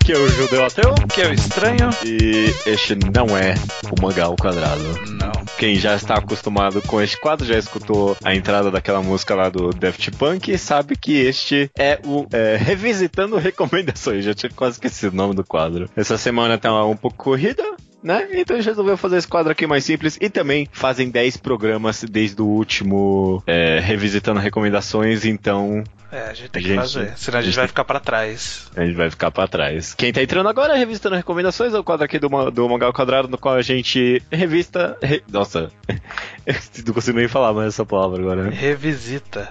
Aqui é o Judeu Ateu. Aqui é o Estranho. E este não é o Mangá ao Quadrado. Não. Quem já está acostumado com este quadro, já escutou a entrada daquela música lá do Daft Punk e sabe que este é o Revisitando Recomendações. Já tinha quase esquecido o nome do quadro. Essa semana tá um pouco corrida, né? Então a gente resolveu fazer esse quadro aqui mais simples. E também fazem 10 programas desde o último Revisitando Recomendações, então... a gente tem que fazer, senão a gente vai ficar pra trás. A gente vai ficar pra trás. Quem tá entrando agora é Revisitando Recomendações, é o quadro aqui do Mangá ao Quadrado, no qual a gente revista... Nossa, não consigo nem falar mais essa palavra agora. Né?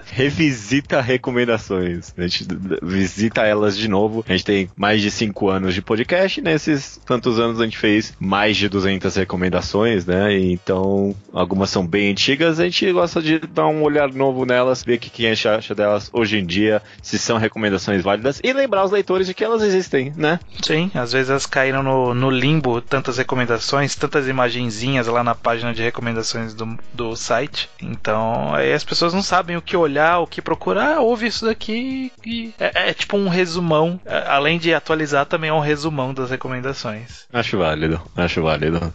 Revisita recomendações. A gente visita elas de novo. A gente tem mais de 5 anos de podcast. Nesses tantos anos a gente fez mais de 200 recomendações, né? Então, algumas são bem antigas. A gente gosta de dar um olhar novo nelas, ver o que a gente acha delas hoje em dia, se são recomendações válidas, e lembrar os leitores de que elas existem, né? Sim, às vezes elas caíram no limbo, tantas recomendações, tantas imagenzinhas lá na página de recomendações do site. Então, aí as pessoas não sabem o que olhar, o que procurar. Ouve isso daqui e é tipo um resumão. Além de atualizar, também é um resumão das recomendações. Acho válido.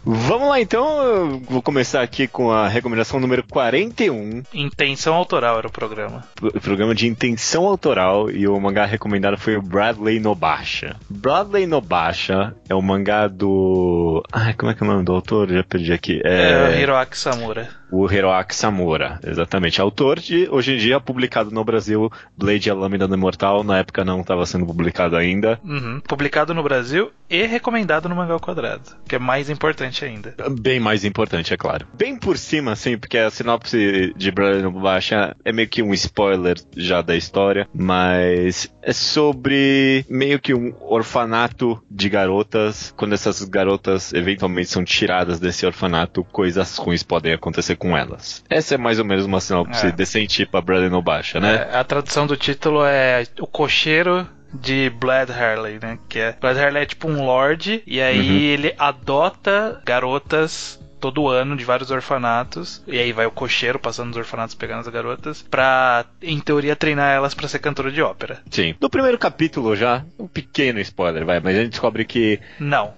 Vamos lá então, eu vou começar aqui com a recomendação número 41. Intenção autoral era o programa. O programa de intenção autoral, e o mangá recomendado foi o Bradley Nobasha. Bradley Nobasha é o mangá do... como é que é o nome do autor? Já perdi aqui. É o Hiroaki Samura. O Hiroaki Samura, exatamente. Autor de, hoje em dia, publicado no Brasil, Blade, a Lâmina do Imortal. Na época não estava sendo publicado ainda. Uhum. Publicado no Brasil e recomendado no Mangá ao Quadrado, que é mais importante ainda. Bem mais importante, é claro. Bem por cima, assim, porque a sinopse de Bradley Nobasha é meio que um spoiler já da história, mas é sobre meio que um orfanato de garotas. Quando essas garotas eventualmente são tiradas desse orfanato, coisas ruins podem acontecer com elas. Essa é mais ou menos uma sinopse decente pra Bradley Nobasha, né? A tradução do título é O Cocheiro de Blad Harley, né? Blad Harley é tipo um lord, e aí ele adota garotas todo ano de vários orfanatos, e aí vai o cocheiro passando nos orfanatos pegando as garotas pra, em teoria, treinar elas pra ser cantora de ópera. Sim. No primeiro capítulo já, um pequeno spoiler, mas a gente descobre que... Não.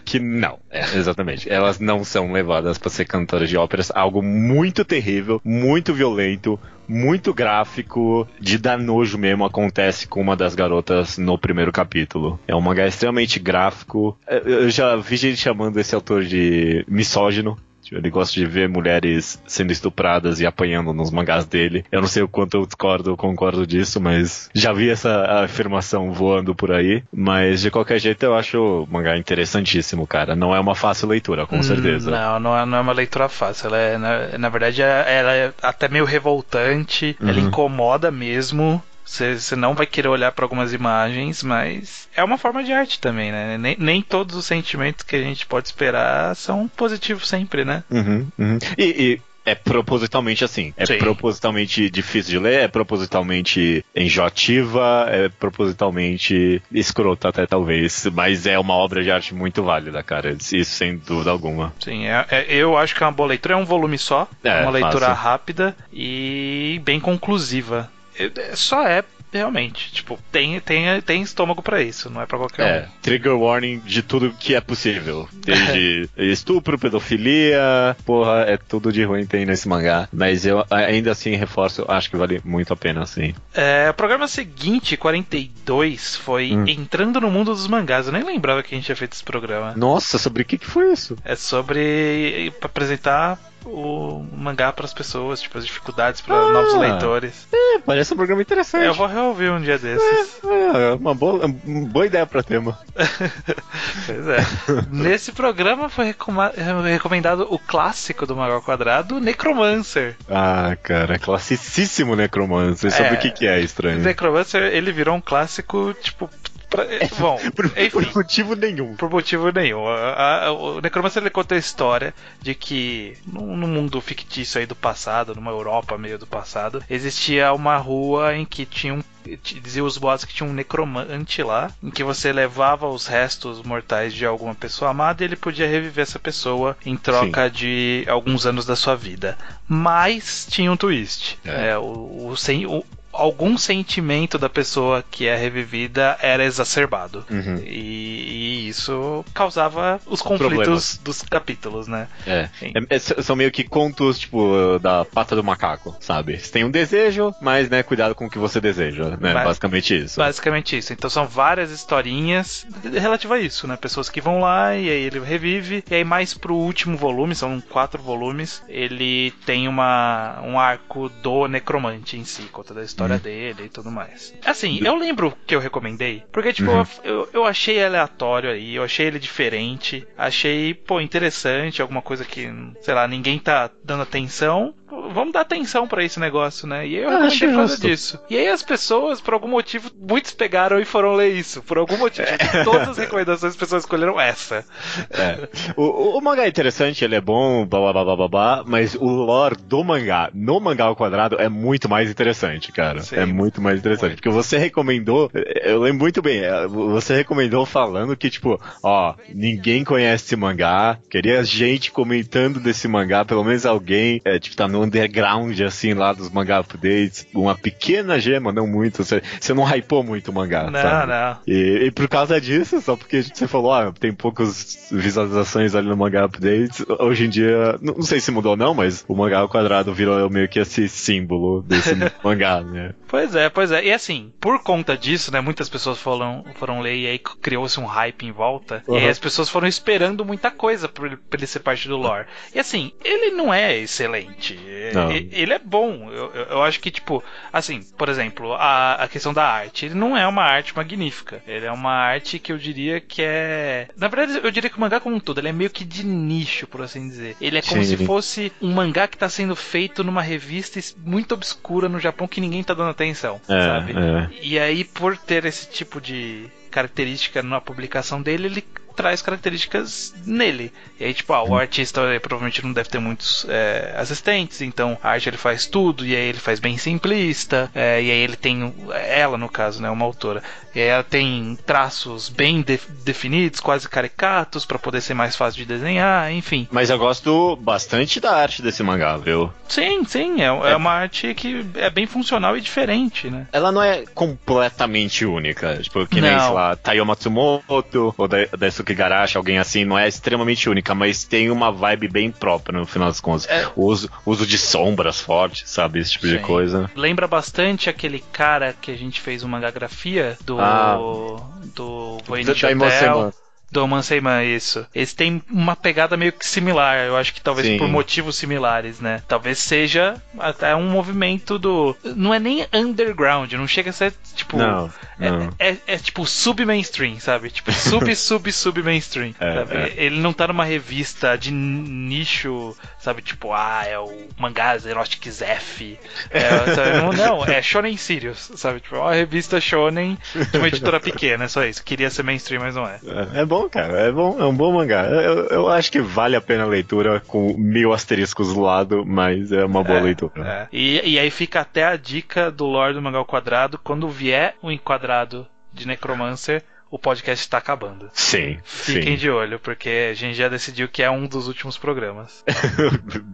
Que não, exatamente. Elas não são levadas pra ser cantoras de óperas. Algo muito terrível, muito violento, muito gráfico, de dar nojo mesmo, acontece com uma das garotas no primeiro capítulo. É um mangá extremamente gráfico. Eu já vi gente chamando esse autor de misógino. Ele gosta de ver mulheres sendo estupradas e apanhando nos mangás dele. Eu não sei o quanto eu discordo ou concordo disso, mas já vi essa afirmação voando por aí. Mas de qualquer jeito eu acho o mangá interessantíssimo, cara. Não é uma fácil leitura, com certeza. Não é uma leitura fácil. Ela é, na verdade, ela é até meio revoltante. Ela incomoda mesmo. Você não vai querer olhar para algumas imagens, mas é uma forma de arte também, né? Nem todos os sentimentos que a gente pode esperar são positivos sempre, né? E é propositalmente assim. É Sim. Propositalmente difícil de ler, é propositalmente enjoativa, é propositalmente escrota até talvez, mas é uma obra de arte muito válida, cara. Isso sem dúvida alguma. Sim, eu acho que é uma boa leitura. É um volume só, uma leitura fácil. Rápida e bem conclusiva. Realmente, tipo, tem estômago pra isso, não é pra qualquer um. Trigger warning de tudo que é possível. Desde estupro, pedofilia, porra, é tudo de ruim tem nesse mangá. Mas eu ainda assim reforço, acho que vale muito a pena, sim. O programa seguinte, 42, foi Entrando no Mundo dos Mangás. Eu nem lembrava que a gente tinha feito esse programa. Nossa, sobre o que foi isso? É sobre apresentar o mangá para as pessoas, tipo, as dificuldades para novos leitores. Parece um programa interessante. Eu vou reouvir um dia desses. Uma boa ideia para tema. Pois é. Nesse programa foi recomendado o clássico do Mangá ao Quadrado, Necromancer. Cara, classicíssimo Necromancer. Sobre o que é estranho? O Necromancer, ele virou um clássico, tipo... Bom, por motivo nenhum. Por motivo nenhum. O Necromancer, ele conta a história de que num mundo fictício aí do passado, numa Europa meio do passado, existia uma rua em que dizia os boatos que tinha um necromante lá, em que você levava os restos mortais de alguma pessoa amada e ele podia reviver essa pessoa em troca de alguns anos da sua vida. Mas tinha um twist. algum sentimento da pessoa que é revivida era exacerbado. E isso causava os conflitos Problemas dos capítulos, né? São meio que contos, tipo, da pata do macaco, sabe? Você tem um desejo, mas, né, cuidado com o que você deseja, né? Basicamente isso. Basicamente isso. Então são várias historinhas relativas a isso, né? Pessoas que vão lá e aí ele revive. E aí mais pro último volume, são 4 volumes, ele tem um arco do necromante em si, conta da história dele e tudo mais. Assim, eu lembro que eu recomendei, porque tipo, eu achei aleatório aí, eu achei ele diferente, achei, pô, interessante, alguma coisa que, sei lá, ninguém tá dando atenção. Vamos dar atenção pra esse negócio, né? E eu recomendei por causa disso. E aí as pessoas, por algum motivo, muitos pegaram e foram ler isso. Por algum motivo. De todas as recomendações, as pessoas escolheram essa. O mangá é interessante, ele é bom, blá blá blá blá blá, mas o lore do mangá, no mangá ao quadrado, é muito mais interessante, cara. Sim, é muito mais interessante. Porque você recomendou, eu lembro muito bem, você recomendou falando que, tipo, ninguém conhece esse mangá, queria gente comentando desse mangá, pelo menos alguém, tipo, tá no underground, assim, lá dos mangá updates, uma pequena gema, não muito, você não hypou muito o mangá, sabe? Não. E por causa disso, só porque você falou, tem poucas visualizações ali no mangá updates, hoje em dia, não sei se mudou ou não, mas o mangá ao quadrado virou meio que esse símbolo desse mangá, né? Pois é. E assim, por conta disso, né, muitas pessoas foram ler e aí criou-se um hype em volta, e aí as pessoas foram esperando muita coisa pra ele ser parte do lore. E assim, ele não é excelente. Ele é bom. Eu acho que, tipo, assim, por exemplo, a questão da arte. Ele não é uma arte magnífica. Ele é uma arte que eu diria que é... Na verdade, eu diria que o mangá como um todo, ele é meio que de nicho, por assim dizer. Ele é como se fosse um mangá que tá sendo feito numa revista muito obscura no Japão que ninguém tá dando atenção, sabe? E aí, por ter esse tipo de característica na publicação dele, ele traz características nele. E aí, tipo, o artista provavelmente não deve ter muitos assistentes, então a arte ele faz tudo, e aí ele faz bem simplista, e aí ele tem, ela no caso, né, uma autora, e aí ela tem traços bem definidos, quase caricatos, pra poder ser mais fácil de desenhar, enfim. Mas eu gosto bastante da arte desse mangá, viu? Sim, é uma arte que é bem funcional e diferente, né? Ela não é completamente única, tipo, que nem, sei lá, Taiyo Matsumoto, ou Daisuke Igarashi, alguém assim, não é extremamente única, mas tem uma vibe bem própria no final das contas. O uso de sombras fortes, sabe? Esse tipo de coisa. Lembra bastante aquele cara que a gente fez uma mangagrafia do Voynich Hotel. Do Manseiman, isso. Eles têm uma pegada meio que similar. Eu acho que talvez por motivos similares, né? Talvez seja até um movimento do... Não é nem underground, não chega a ser, tipo... Não. É tipo sub-mainstream, sabe? Tipo sub-mainstream. Ele não tá numa revista de nicho, sabe? Tipo, é o Mangás Erotic Zef. Não, é Shonen Sirius, sabe? Tipo, é uma revista shonen de uma editora pequena, é só isso. Queria ser mainstream, mas não é. É bom, cara, é um bom mangá. Eu acho que vale a pena a leitura com 1000 asteriscos do lado, mas é uma boa leitura. E aí fica até a dica do lore do mangá ao quadrado, quando vier o enquadrado de Necromancer, o podcast está acabando. Sim. Fiquem de olho, porque a gente já decidiu que é um dos últimos programas.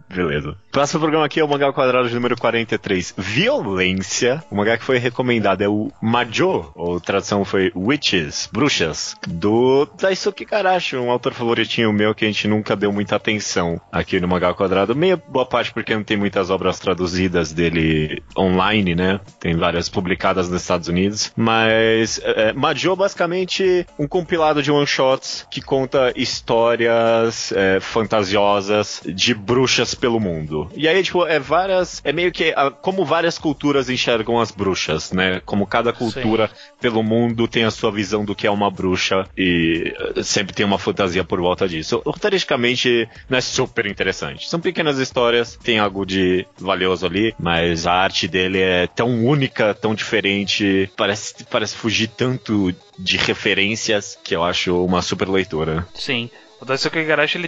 Beleza. Próximo programa aqui é o Mangá ao Quadrado de número 43, Violência. O mangá que foi recomendado é o Majo, ou tradução foi Witches, Bruxas, do Daisuke Igarashi, um autor favoritinho meu que a gente nunca deu muita atenção aqui no Mangá ao Quadrado. Meia boa parte porque não tem muitas obras traduzidas dele online, né? Tem várias publicadas nos Estados Unidos. Mas Majo basicamente um compilado de one-shots que conta histórias fantasiosas de bruxas pelo mundo. E aí, tipo, é meio que como várias culturas enxergam as bruxas, né? Como cada cultura pelo mundo tem a sua visão do que é uma bruxa e sempre tem uma fantasia por volta disso. Roteiricamente, não é super interessante. São pequenas histórias, tem algo de valioso ali, mas a arte dele é tão única, tão diferente, parece fugir tanto de referências que eu acho uma super leitura. Sim. O Daisuke Igarashi,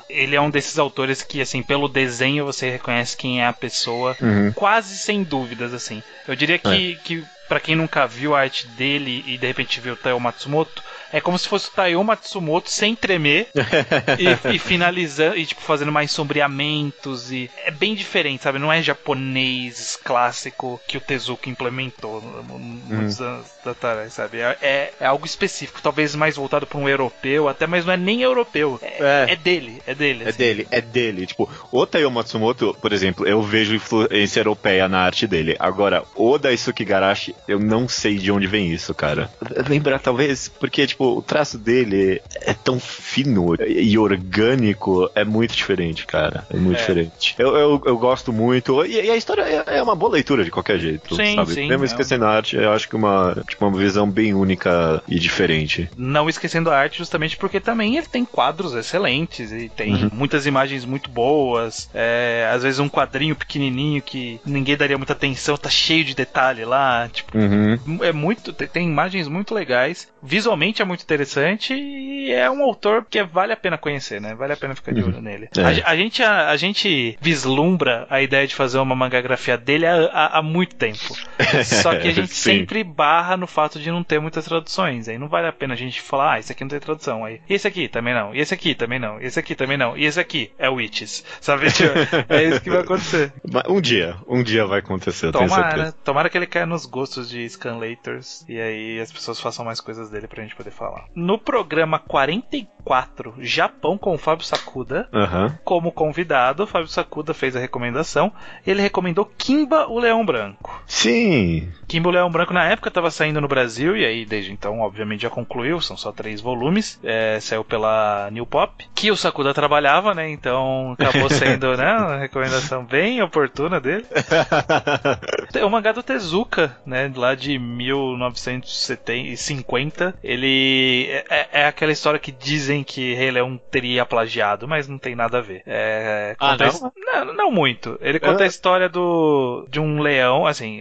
ele é um desses autores que, assim, pelo desenho você reconhece quem é a pessoa, quase sem dúvidas, assim. Eu diria que pra quem nunca viu a arte dele e de repente viu o Taiyo Matsumoto, É como se fosse o Taiyo Matsumoto sem tremer e finalizando, e tipo, fazendo mais sombreamentos. E é bem diferente, sabe? Não é japonês clássico que o Tezuka implementou muitos anos atrás, sabe? É algo específico, talvez mais voltado para um europeu, até, mas não é nem europeu. É dele. É dele. Tipo, o Taiyo Matsumoto, por exemplo, eu vejo influência europeia na arte dele. Agora, o Daisuke Igarashi, eu não sei de onde vem isso, cara. Lembrar, talvez, porque, tipo, o traço dele é tão fino e orgânico, é muito diferente, cara. É muito diferente. Eu gosto muito, e a história é uma boa leitura de qualquer jeito, sabe? Sim, mesmo esquecendo a arte, eu acho que uma visão bem única e diferente. Não esquecendo a arte justamente porque também ele tem quadros excelentes e tem muitas imagens muito boas, às vezes um quadrinho pequenininho que ninguém daria muita atenção, tá cheio de detalhe lá, tipo, tem imagens muito legais, visualmente é muito interessante e é um autor que vale a pena conhecer, né? Vale a pena ficar de olho nele. A gente vislumbra a ideia de fazer uma mangagrafia dele há muito tempo. Só que a gente sempre barra no fato de não ter muitas traduções. Aí não vale a pena a gente falar, esse aqui não tem tradução. Aí, esse aqui também não, e esse aqui também não, e esse aqui também não, e esse aqui é o Witches, sabe? É isso que vai acontecer. Um dia vai acontecer, eu tenho certeza. Tomara que ele caia nos gostos de Scanlators e aí as pessoas façam mais coisas dele pra gente poder falar. No programa 44, Japão com o Fábio Sakuda, como convidado, o Fábio Sakuda fez a recomendação. Ele recomendou Kimba, o Leão Branco. Sim! Kimba, o Leão Branco, na época estava saindo no Brasil, e aí desde então, obviamente, já concluiu, são só 3 volumes, saiu pela New Pop, que o Sakuda trabalhava, né, então acabou sendo, né, uma recomendação bem oportuna dele. O mangá do Tezuka, né, lá de 1950, ele é aquela história que dizem que Rei Leão teria plagiado, mas não tem nada a ver. Não muito. Ele conta a história de um leão, assim,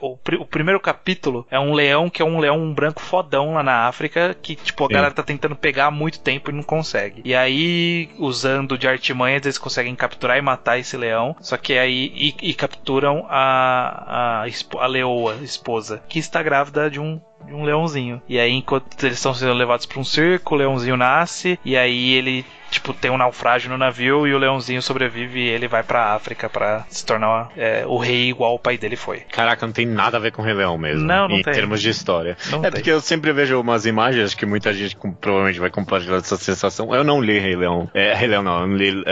o primeiro capítulo é um leão que é um leão branco fodão lá na África, que, tipo, a galera tá tentando pegar há muito tempo e não consegue. E aí, usando de artimanhas, eles conseguem capturar e matar esse leão, só que aí, e capturam a leoa, esposa, que está grávida de um leãozinho. E aí, enquanto eles estão sendo levados para um circo, o leãozinho nasce, e aí ele, tipo, tem um naufrágio no navio e o leãozinho sobrevive e ele vai pra África pra se tornar o rei igual o pai dele foi. Caraca, não tem nada a ver com o Rei Leão mesmo. Não em tem. termos de história. Não tem. Porque eu sempre vejo umas imagens que muita gente provavelmente vai compartilhar essa sensação. Eu não li Rei Leão. Rei Leão não, eu não li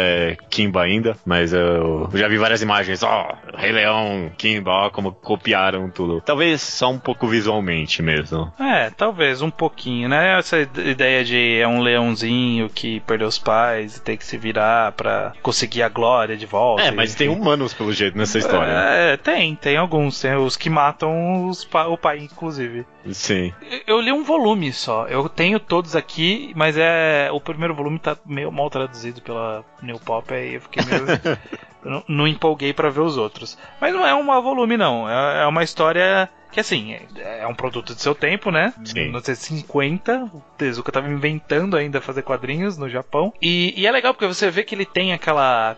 Kimba ainda, mas eu já vi várias imagens. Rei Leão, Kimba, como copiaram tudo. Talvez só um pouco visualmente mesmo. Talvez um pouquinho, né? Essa ideia de um leãozinho que perdeu os pais e tem que se virar pra conseguir a glória de volta. Mas tem humanos pelo jeito nessa história. Tem alguns. Tem os que matam o pai, inclusive. Sim. Eu li um volume só. Eu tenho todos aqui, mas o primeiro volume tá meio mal traduzido pela New Pop, aí eu fiquei meio... não empolguei pra ver os outros. Mas não é um volume, não. É uma história... que assim, é um produto de seu tempo, né? Sim. Nos anos 50, o Tezuka tava inventando ainda fazer quadrinhos no Japão. E é legal porque você vê que ele tem aquela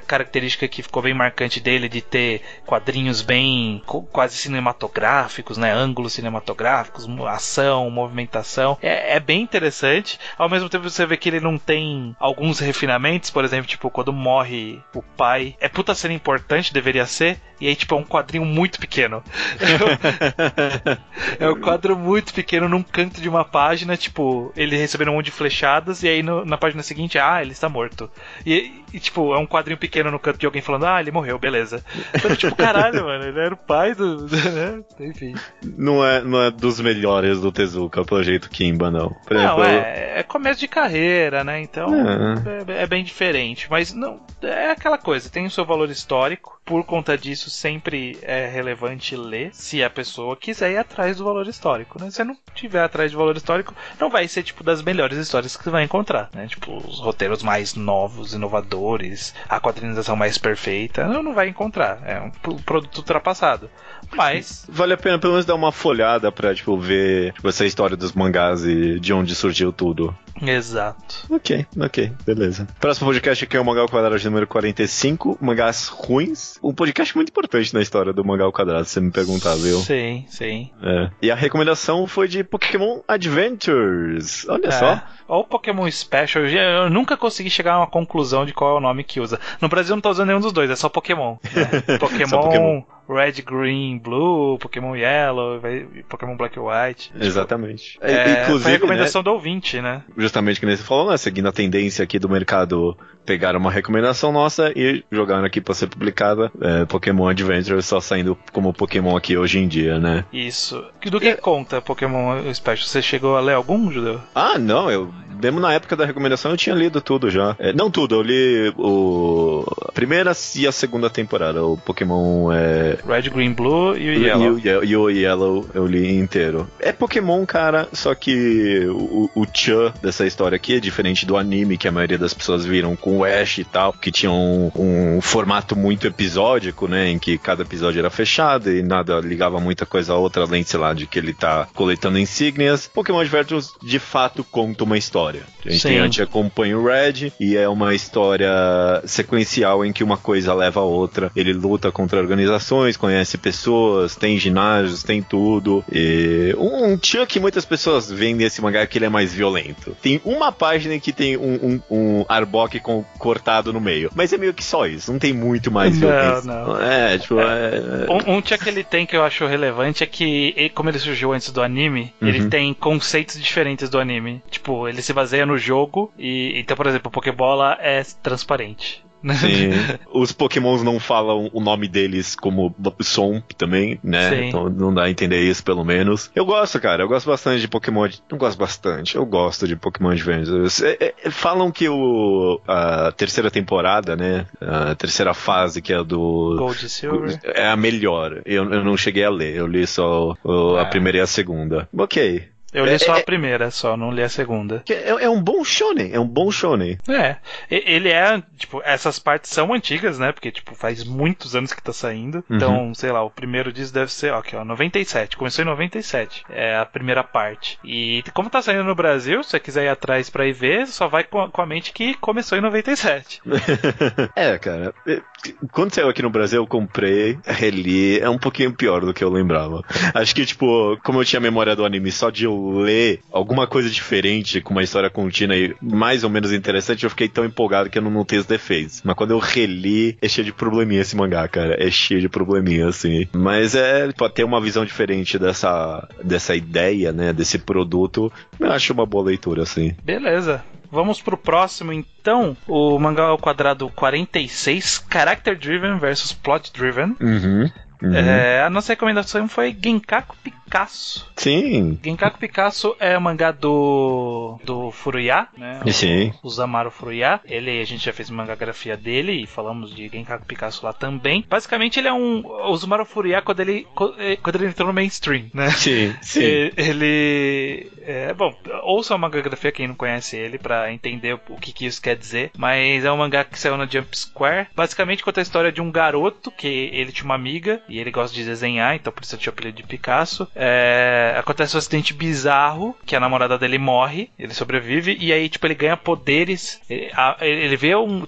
característica que ficou bem marcante dele, de ter quadrinhos bem quase cinematográficos, né? Ângulos cinematográficos, ação, movimentação. É bem interessante. Ao mesmo tempo você vê que ele não tem alguns refinamentos, por exemplo, tipo, quando morre o pai. É puta cena importante, deveria ser. E aí, tipo, é um quadrinho muito pequeno. É um quadro muito pequeno num canto de uma página, tipo, ele recebendo um monte de flechadas, e aí na página seguinte, ele está morto. E, tipo, é um quadrinho pequeno no canto de alguém falando, ele morreu, beleza. Então, tipo, caralho, mano, ele era o pai do... né? Enfim. Não é dos melhores do Tezuka, pelo jeito Kimba, não. Por exemplo, é começo de carreira, né? Então, é bem diferente. Mas, não, é aquela coisa, tem o seu valor histórico. Por conta disso, sempre é relevante ler, se a pessoa quiser ir atrás do valor histórico, né? Se você não tiver atrás do valor histórico, não vai ser, tipo, das melhores histórias que você vai encontrar, né? Tipo, os roteiros mais novos, inovadores, a quadrinização mais perfeita, não vai encontrar. É um produto ultrapassado. Mas... vale a pena pelo menos dar uma folhada pra, tipo, ver essa história dos mangás e de onde surgiu tudo. Exato. Ok, beleza. Próximo podcast aqui é o Mangá ao Quadrado número 45, Mangás Ruins. Um podcast muito importante na história do Mangá ao Quadrado, se você me perguntar, viu? Sim. E a recomendação foi de Pokémon Adventures. Olha só. Ou Pokémon Special. Eu nunca consegui chegar a uma conclusão de qual é o nome que usa. No Brasil não tá usando nenhum dos dois, é só Pokémon. Pokémon, só Pokémon Red, Green, Blue, Pokémon Yellow, Pokémon Black e White. Exatamente. Inclusive, foi a recomendação do ouvinte, né? Justamente que nem você falou, né? Seguindo a tendência aqui do mercado, pegaram uma recomendação nossa e jogaram aqui pra ser publicada. Pokémon Adventure só saindo como Pokémon aqui hoje em dia, né? Isso. Do que conta Pokémon Special? Você chegou a ler algum, Judeu? Não, mesmo na época da recomendação eu tinha lido tudo já. Não tudo, eu li a primeira e a segunda temporada. O Pokémon Red, Green, Blue e o Yellow. E o Yellow eu li inteiro. É Pokémon, cara, só que o Chan dessa história aqui é diferente do anime, que a maioria das pessoas viram com o Ash e tal, que tinha um formato muito episódico, né, em que cada episódio era fechado e nada ligava muita coisa a outra, além, sei lá, de que ele tá coletando insígnias. Pokémon Adventures, de fato, conta uma história. A gente acompanha o Red e é uma história sequencial em que uma coisa leva a outra. Ele luta contra organizações, conhece pessoas, tem ginásios, tem tudo. E um tchan que muitas pessoas veem nesse mangá que ele é mais violento. Tem uma página que tem um Arbok cortado no meio, mas é meio que só isso, não tem muito mais violência. Não. Um tchan que ele tem que eu acho relevante é que, como ele surgiu antes do anime, ele tem conceitos diferentes do anime. Tipo, ele se baseia no jogo e, então, por exemplo, a Pokébola é transparente. Sim. Os Pokémons não falam o nome deles como som também, né? Sim. Então não dá a entender isso, pelo menos. Eu gosto, cara. Eu gosto bastante de Pokémon. Não gosto bastante. Eu gosto de Pokémon Adventures. Falam que a terceira temporada, né? A terceira fase, que é a do Gold e Silver, é a melhor. Eu não cheguei a ler. Eu li só a primeira e a segunda. Ok. Eu li só a primeira, não li a segunda. É um bom shonen, Ele tipo, essas partes são antigas, né? Porque, tipo, faz muitos anos que tá saindo. Então, sei lá, o primeiro disso deve ser, aqui, 97. Começou em 97. É a primeira parte. E como tá saindo no Brasil, se você quiser ir atrás pra ir ver, só vai com a mente que começou em 97. Cara. Quando saiu aqui no Brasil, eu comprei, reli, é um pouquinho pior do que eu lembrava. Acho que, tipo, como eu tinha memória do anime só de eu ler alguma coisa diferente, com uma história contínua e mais ou menos interessante, eu fiquei tão empolgado que eu não notei os defeitos. Mas quando eu reli, é cheio de probleminha esse mangá, cara. É cheio de probleminha, assim. Mas pode ter uma visão diferente dessa ideia, né, desse produto. Eu acho uma boa leitura, assim. Beleza. Vamos pro próximo, então. O mangá ao quadrado 46, Character Driven versus Plot Driven. A nossa recomendação foi Genkaku Picasso. Sim. Genkaku Picasso é o mangá do Furuya, né? Sim. O Zamaru Furuya. A gente já fez uma mangagrafia dele e falamos de Genkaku Picasso lá também. Basicamente, ele é o Zamaru Furuya quando ele entrou no mainstream, né? Sim. Bom, ouça a mangagrafia quem não conhece ele pra entender o que isso quer dizer. Mas é um mangá que saiu na Jump Square. Basicamente conta a história de um garoto que ele tinha uma amiga e ele gosta de desenhar, então por isso eu tinha o apelido de Picasso. Acontece um acidente bizarro que a namorada dele morre, ele sobrevive e aí tipo ele ganha poderes. Ele vê um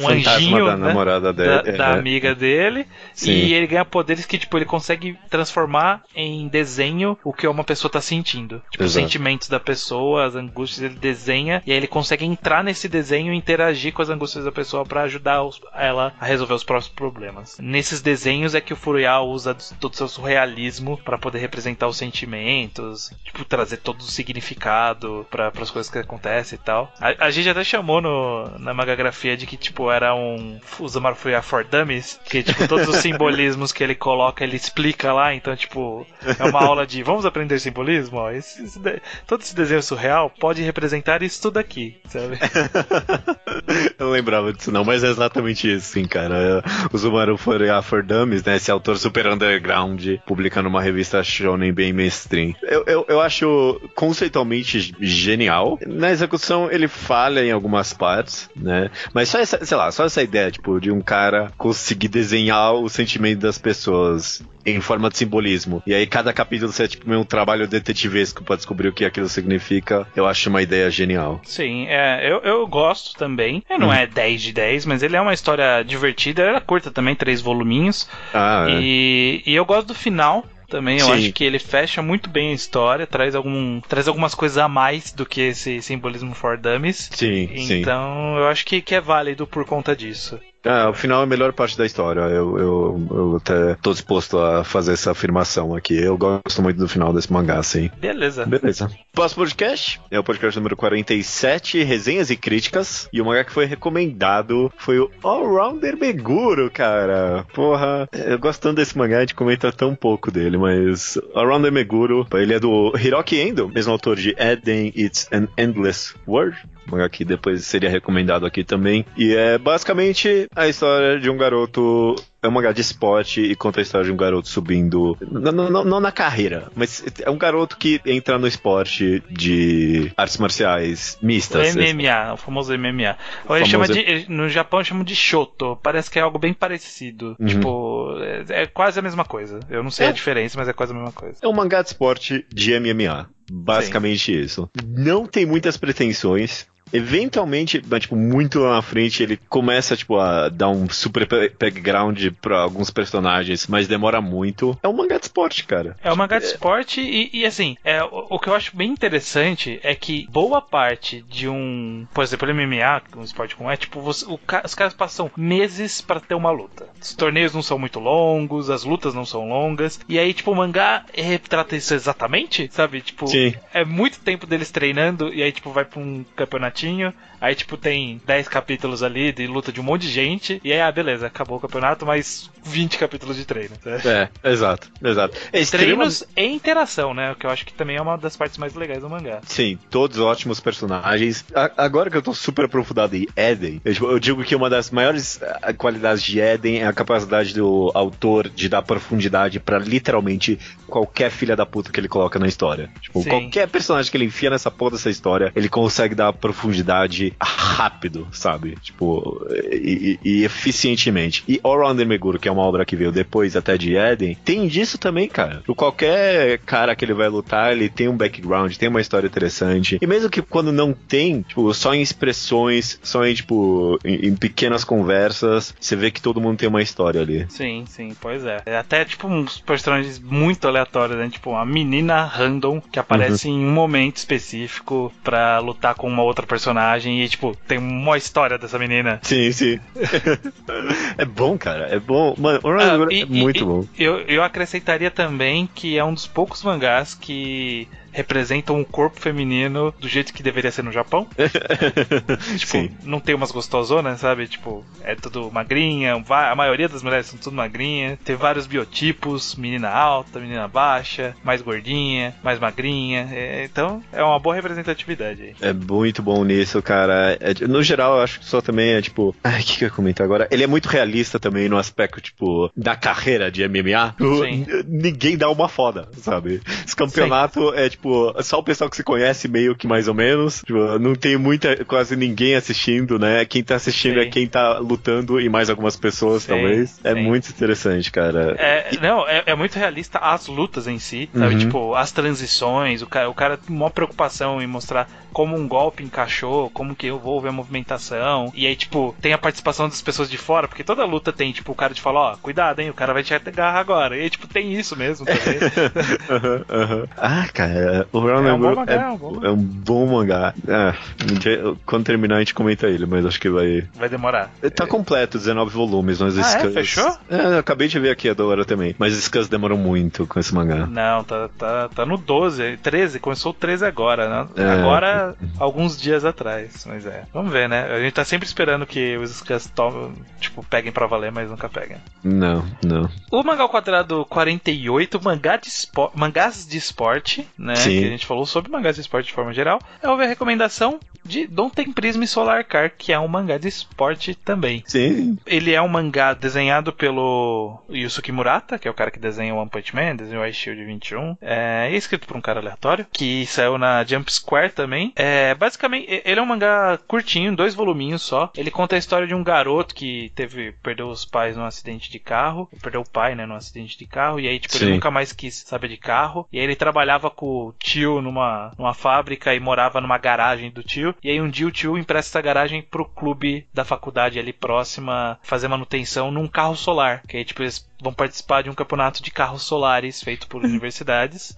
anjinho da namorada dele, da amiga dele. Sim. E ele ganha poderes que tipo ele consegue transformar em desenho o que uma pessoa tá sentindo. Tipo, os sentimentos da pessoa, as angústias, ele desenha e aí ele consegue entrar nesse desenho e interagir com as angústias da pessoa pra ajudar ela a resolver os próprios problemas. Nesses desenhos é que o Furuya usa todo o seu surrealismo pra poder representar os sentimentos, tipo, trazer todo o significado para as coisas que acontecem e tal. A gente até chamou na magagrafia de que, tipo, era o Zamaru Furuya for Dummies, que, tipo, todos os simbolismos que ele coloca, ele explica lá, então, tipo, é uma aula de vamos aprender simbolismo? Ó, todo esse desenho surreal pode representar isso tudo aqui, sabe? Eu não lembrava disso não, mas é exatamente isso, sim, cara. O Zamaru Furuya for Dummies, né, esse autor super underground, publicando uma revista shonen shonen bem mainstream. Eu acho conceitualmente genial. Na execução ele falha em algumas partes, né? Mas só essa, sei lá, só essa ideia, tipo, de um cara conseguir desenhar o sentimento das pessoas em forma de simbolismo. E aí cada capítulo é tipo meio um trabalho detetivesco pra descobrir o que aquilo significa. Eu acho uma ideia genial. Sim, eu gosto também. Ele não é 10 de 10, mas ele é uma história divertida. Ela é curta também, 3 voluminhos. E eu gosto do final também. Eu acho que ele fecha muito bem a história, traz algumas coisas a mais do que esse simbolismo for dummies. Então eu acho que é válido por conta disso. O final é a melhor parte da história. Eu até tô disposto a fazer essa afirmação aqui. Eu gosto muito do final desse mangá, sim. Beleza. Próximo podcast é o podcast número 47, resenhas e críticas. E o mangá que foi recomendado foi o All-Rounder Meguro, cara. Porra, eu gosto tanto desse mangá, a gente comenta tão pouco dele, mas All-Rounder Meguro, ele é do Hiroki Endo, mesmo autor de Eden, It's an Endless World. Mangá que depois seria recomendado aqui também. E é basicamente a história de um garoto. É um mangá de esporte e conta a história de um garoto subindo. Não na carreira, mas é um garoto que entra no esporte de artes marciais mistas. O MMA, o famoso MMA. No Japão chamam de Shoto. Parece que é algo bem parecido. Tipo, é quase a mesma coisa. Eu não sei a diferença, mas é quase a mesma coisa. É um mangá de esporte de MMA. Basicamente isso. Não tem muitas pretensões. Eventualmente, tipo, muito lá na frente, ele começa, tipo, a dar um super background pra alguns personagens, mas demora muito. É um mangá de esporte, cara. É um mangá de esporte e assim, o que eu acho bem interessante é que boa parte de por exemplo, MMA, um esporte como tipo, os caras passam meses pra ter uma luta. Os torneios não são muito longos, as lutas não são longas, e aí, tipo, o mangá retrata isso exatamente, sabe? Tipo, é muito tempo deles treinando, e aí, tipo, vai pra um campeonatinho. Aí, tipo, tem 10 capítulos ali de luta de um monte de gente. E aí, beleza, acabou o campeonato, mas 20 capítulos de treino. Tá? Exato. Treinos e interação, né? O que eu acho que também é uma das partes mais legais do mangá. Sim, todos ótimos personagens. Agora que eu tô super aprofundado em Eden, eu digo que uma das maiores qualidades de Eden é a capacidade do autor de dar profundidade pra literalmente qualquer filha da puta que ele coloca na história. Tipo, qualquer personagem que ele enfia nessa porra dessa história, ele consegue dar profundidade rápido, sabe? Tipo, e eficientemente. E All-Rounder Meguro, que é uma obra que veio depois até de Eden, tem disso também, cara. Qualquer cara que ele vai lutar, ele tem um background, tem uma história interessante. E mesmo que quando não tem, tipo, só em expressões, só em, tipo, em pequenas conversas, você vê que todo mundo tem uma história ali. Sim, pois é. Até, tipo, uns personagens muito aleatórios, né? Tipo, uma menina random que aparece em um momento específico pra lutar com uma outra personagem e, tipo, tem uma história dessa menina. Sim. É bom, cara. É bom. Mano, é muito bom. Eu acrescentaria também que é um dos poucos mangás que representam o corpo feminino do jeito que deveria ser no Japão. Tipo, não tem umas gostosonas, sabe? Tipo, é tudo magrinha, a maioria das mulheres são tudo magrinha, tem vários biotipos, menina alta, menina baixa, mais gordinha, mais magrinha, então é uma boa representatividade aí. É muito bom nisso, cara. No geral, eu acho que só também é tipo, o que eu ia comentar agora? Ele é muito realista também no aspecto, tipo, da carreira de MMA. Ninguém dá uma foda, sabe? Esse campeonato é tipo, só o pessoal que se conhece meio que mais ou menos, tipo, não tem quase ninguém assistindo, né? Quem tá assistindo é quem tá lutando e mais algumas pessoas, talvez. É muito interessante, cara. É muito realista as lutas em si, sabe? Tipo, as transições, o cara tem uma preocupação em mostrar como um golpe encaixou, como que envolve a movimentação, e aí, tipo, tem a participação das pessoas de fora, porque toda luta tem, tipo, o cara te fala, ó, cuidado, hein, o cara vai te agarrar agora, e aí, tipo, tem isso mesmo também. Cara, o Brown é um bom mangá. Quando terminar a gente comenta ele, mas acho que vai demorar. Tá completo, 19 volumes, mas scans... fechou? Eu acabei de ver aqui agora também, mas os scans demoram muito com esse mangá. Não, tá no 12, 13, começou o 13 agora, né? Agora, alguns dias atrás, mas vamos ver, né? A gente tá sempre esperando que os scans peguem pra valer, mas nunca pegam. Não. O Mangá ao Quadrado 48, mangás de esporte, né? né? Sim. Que a gente falou sobre mangás de esporte de forma geral. Houve a recomendação de Don't Tem Prism Solar Car, que é um mangá de esporte também. Sim. Ele é um mangá desenhado pelo Yusuke Murata, que é o cara que desenha o One Punch Man, desenhou o Ice Shield 21. É escrito por um cara aleatório, que saiu na Jump Square também. Basicamente, ele é um mangá curtinho, 2 voluminhos só. Ele conta a história de um garoto que perdeu os pais num acidente de carro. Perdeu o pai, né, num acidente de carro. E aí, tipo, ele nunca mais quis saber de carro. E aí ele trabalhava com o tio numa fábrica e morava numa garagem do tio. E aí um dia o tio empresta essa garagem pro clube da faculdade ali próxima fazer manutenção num carro solar. Que aí, tipo, eles vão participar de um campeonato de carros solares feito por universidades.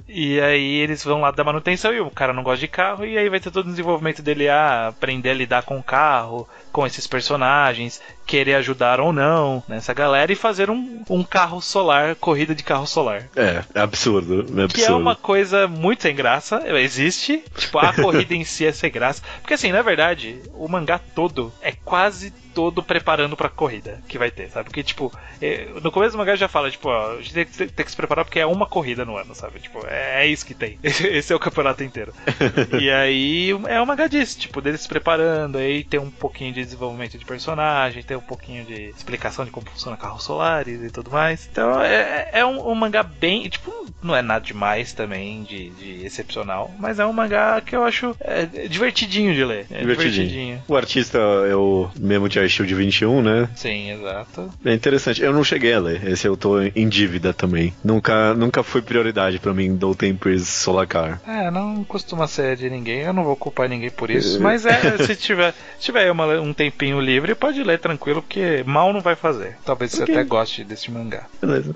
E aí eles vão lá dar manutenção e o cara não gosta de carro. E aí vai ter todo o desenvolvimento dele aprender a lidar com o carro, com esses personagens, querer ajudar ou não nessa galera e fazer um carro solar, corrida de carro solar. É absurdo. Que é uma coisa muito sem graça, existe, tipo, a corrida em si é sem graça, porque assim, na verdade, o mangá todo é quase todo preparando pra corrida que vai ter, sabe? Porque, tipo, no começo do mangá já fala, tipo, ó, a gente tem que se preparar porque é uma corrida no ano, sabe? Tipo, é isso que tem. Esse é o campeonato inteiro. E aí é um mangá disso, tipo, deles se preparando, aí tem um pouquinho de desenvolvimento de personagem, tem um pouquinho de explicação de como funciona carros solares e tudo mais. Então é um mangá bem, tipo, não é nada demais também de excepcional, mas é um mangá que eu acho divertidinho de ler. Divertidinho. O artista é o mesmo de Ice Shield 21, né? Sim, exato. É interessante. Eu não cheguei a ler. Esse eu tô em dívida também. Nunca foi prioridade pra mim do Tempest Solar Car. Não costuma ser de ninguém. Eu não vou culpar ninguém por isso. Mas se tiver aí um tempinho livre, pode ler tranquilo, porque mal não vai fazer. Talvez você até goste desse mangá. Beleza.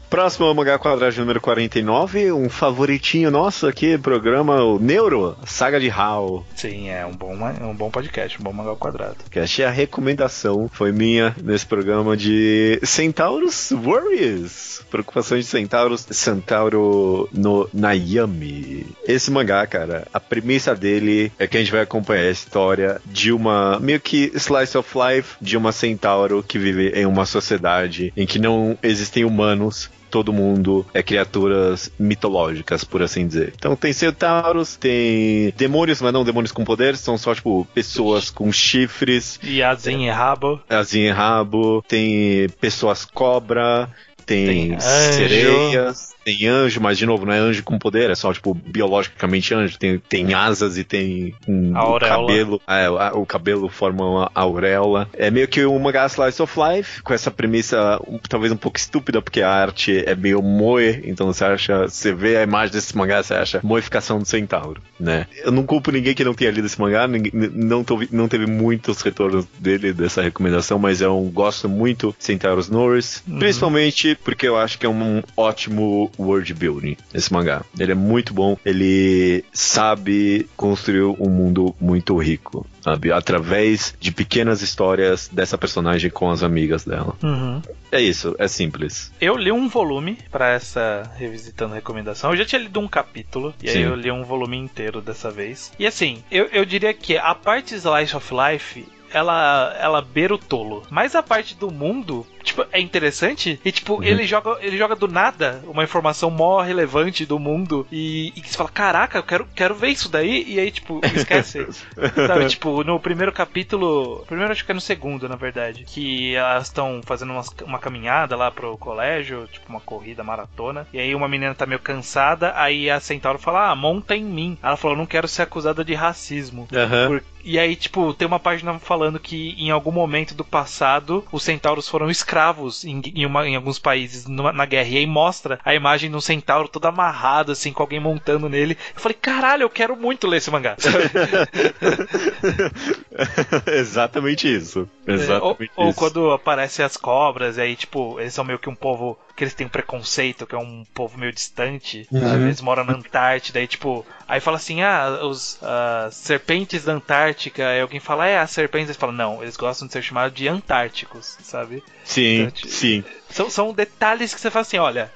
Próximo mangá quadrado número 49, um favoritinho nosso aqui, programa, o Neuro, Saga de Hao. Sim, é um bom podcast, um bom mangá quadrado. Que achei a recomendação, foi minha nesse programa de Centauros Warriors. Preocupações de Centauros, Centauro no Nayami. Esse mangá, cara, a premissa dele é que a gente vai acompanhar a história de uma, meio que slice of life, de uma Centauro que vive em uma sociedade em que não existem humanos. Todo mundo é criaturas mitológicas, por assim dizer. Então tem centauros, tem demônios, mas não demônios com poderes, são só, tipo, pessoas com chifres. E asinha e rabo. Asinha e rabo. Tem pessoas cobra, tem sereias. Tem anjo, mas de novo, não é anjo com poder, é só, tipo, biologicamente anjo. Tem asas e tem o cabelo. O cabelo forma uma auréola. É meio que um mangá slice of life, com essa premissa talvez um pouco estúpida, porque a arte é meio moe, então você vê a imagem desse mangá, você acha moificação do centauro, né? Eu não culpo ninguém que não tenha lido esse mangá, não teve muitos retornos dele, dessa recomendação, mas eu gosto muito de Centauros Norris, principalmente porque eu acho que é um ótimo world building, esse mangá. Ele é muito bom, ele sabe construir um mundo muito rico, sabe? Através de pequenas histórias dessa personagem com as amigas dela. É isso, é simples. Eu li um volume pra essa revisitando recomendação. Eu já tinha lido um capítulo, e aí eu li um volume inteiro dessa vez. E assim, eu diria que a parte Slice of Life, ela beira o tolo. Mas a parte do mundo, tipo, é interessante. E tipo, ele joga do nada uma informação mó relevante do mundo. E você fala, caraca, eu quero ver isso daí. E aí, tipo, esquece. Sabe, tipo, no primeiro capítulo. Primeiro, acho que é no segundo, na verdade. Que elas estão fazendo uma caminhada lá pro colégio, tipo, uma corrida maratona. E aí uma menina tá meio cansada. Aí a Centauro fala, monta em mim. Ela falou, não quero ser acusada de racismo. E aí, tipo, tem uma página falando que em algum momento do passado os centauros foram escravos em alguns países na guerra. E aí mostra a imagem de um centauro todo amarrado, assim, com alguém montando nele. Eu falei, caralho, eu quero muito ler esse mangá. Exatamente isso. Ou quando aparecem as cobras, e aí, tipo, eles são meio que um povo que eles têm um preconceito, que é um povo meio distante. Eles moram na Antártida, e tipo, aí fala assim, os serpentes da Antártica, aí alguém fala, as serpentes, eles falam, não, eles gostam de ser chamados de antárticos, sabe? Sim, então, sim. São detalhes que você fala assim, olha,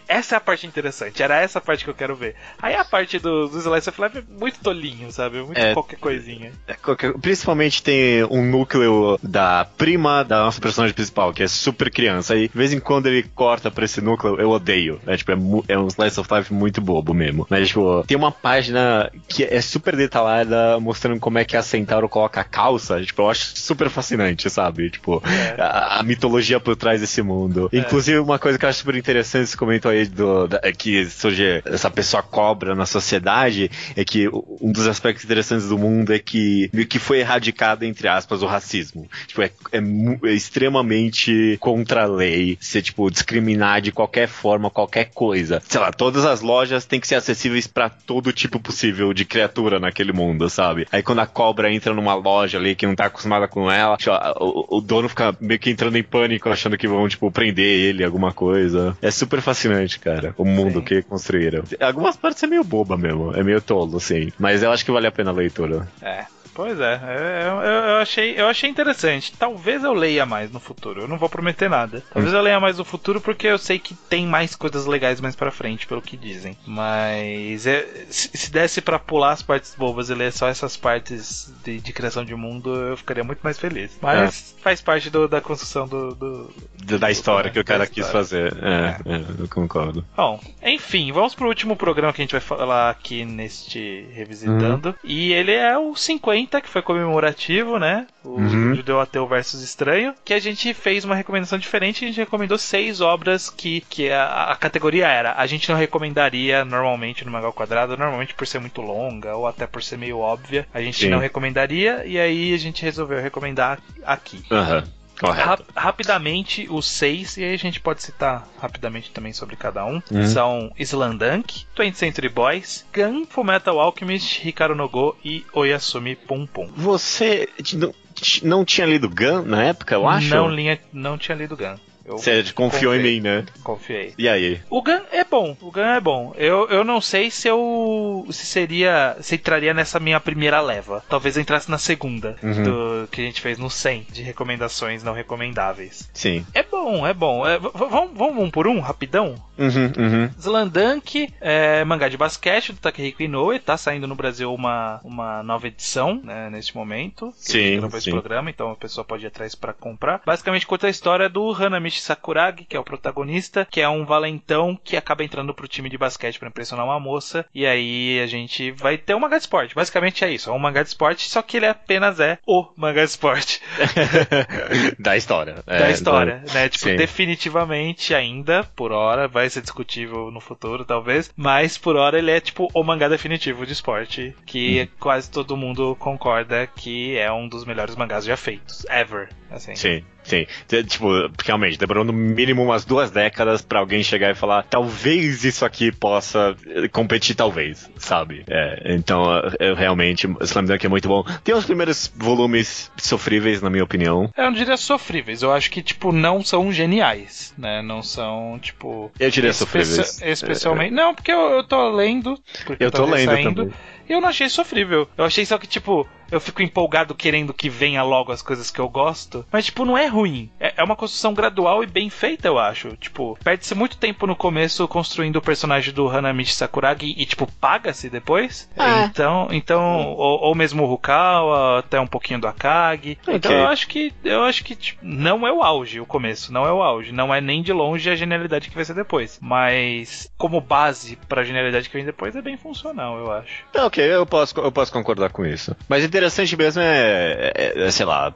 Essa é a parte interessante. Era essa parte que eu quero ver. Aí a parte do Slice of Life é muito tolinho, sabe? Muito qualquer coisinha. Principalmente tem um núcleo da prima da nossa personagem principal, que é super criança. E de vez em quando ele corta pra esse núcleo, eu odeio. É um Slice of Life muito bobo mesmo. Mas, tipo, tem uma página que é super detalhada, mostrando como é que a Centauro coloca a calça. Tipo, eu acho super fascinante, sabe? Tipo, a mitologia por trás desse mundo. Inclusive, uma coisa que eu acho super interessante, você comentou aí que surge essa pessoa cobra na sociedade, é que um dos aspectos interessantes do mundo é que foi erradicado, entre aspas, o racismo. Tipo, é extremamente contra a lei você, tipo, discriminar de qualquer forma, qualquer coisa. Sei lá, todas as lojas têm que ser acessíveis pra todo tipo possível de criatura naquele mundo, sabe? Aí quando a cobra entra numa loja ali que não tá acostumada com ela, tipo, o dono fica meio que entrando em pânico, achando que vão, tipo, prender ele, alguma coisa. É super fascinante, cara, o mundo que construíram. Algumas partes é meio boba mesmo, é meio tolo, assim. Mas eu acho que vale a pena a leitura. Pois é, eu achei interessante. Talvez eu leia mais no futuro, eu não vou prometer nada. Talvez eu leia mais no futuro porque eu sei que tem mais coisas legais mais pra frente, pelo que dizem. Mas se desse pra pular as partes bobas e ler só essas partes de criação de mundo, eu ficaria muito mais feliz. Mas faz parte da construção da história que o cara quis fazer. Eu concordo. Bom, enfim, vamos pro último programa que a gente vai falar aqui neste Revisitando. E ele é o 50, que foi comemorativo, né? O Judeu Ateu versus Estranho, que a gente fez uma recomendação diferente. A gente recomendou 6 obras que a categoria era: a gente não recomendaria normalmente no Mangá ao Quadrado, normalmente por ser muito longa ou até por ser meio óbvia, a gente não recomendaria, e aí a gente resolveu recomendar aqui. Correto. Rapidamente, os 6, e aí a gente pode citar rapidamente também sobre cada um, são Slandunk, 20th Century Boys, Gun, Fullmetal Alchemist, Hikaru no Go e Oyasumi Pum Pum. Você não tinha lido Gun na época, eu acho? Não tinha lido Gun. Você confiou em mim, né? Confiei. E aí? O Gun é bom. Eu não sei se entraria nessa minha primeira leva. Talvez eu entrasse na segunda, que a gente fez no 100 de recomendações não recomendáveis. Sim. É bom. Vamos um por um, rapidão? Slandunk é mangá de basquete do Takehiko Inoue. Tá saindo no Brasil uma nova edição, né, neste momento. Sim. Esse programa, então a pessoa pode ir atrás pra comprar. Basicamente conta a história do Hanamichi Sakuragi, que é o protagonista, que é um valentão que acaba entrando pro time de basquete pra impressionar uma moça, e aí a gente vai ter um mangá de esporte. Basicamente é isso, é um mangá de esporte, só que ele apenas é o mangá de esporte. Da história. Né? Tipo, definitivamente ainda, por hora, vai ser discutível no futuro, talvez, mas por hora ele é tipo o mangá definitivo de esporte, que quase todo mundo concorda que é um dos melhores mangás já feitos, ever. Assim. Sim. Tipo, realmente, demorou no mínimo umas 2 décadas pra alguém chegar e falar: talvez isso aqui possa competir, talvez, sabe? Então, eu realmente, Slam Dunk é muito bom. Tem os primeiros volumes sofríveis, na minha opinião. Eu não diria sofríveis, eu acho que, tipo, não são geniais, né? Não são, tipo... Eu diria sofríveis. Especialmente... Não, porque eu tô lendo. Eu tô lendo também. Eu não achei sofrível. Eu achei só que, tipo, eu fico empolgado querendo que venha logo as coisas que eu gosto. Mas, tipo, não é ruim. É uma construção gradual e bem feita, eu acho. Tipo, perde-se muito tempo no começo construindo o personagem do Hanamichi Sakuragi e, tipo, paga-se depois. Então ou mesmo o Rukawa, até um pouquinho do Akagi. Então eu acho que tipo, não é o auge o começo. Não é o auge. Não é nem de longe a genialidade que vai ser depois. Mas, como base pra genialidade que vem depois, é bem funcional, eu acho. Ok, eu posso concordar com isso. Mas interessante mesmo sei lá,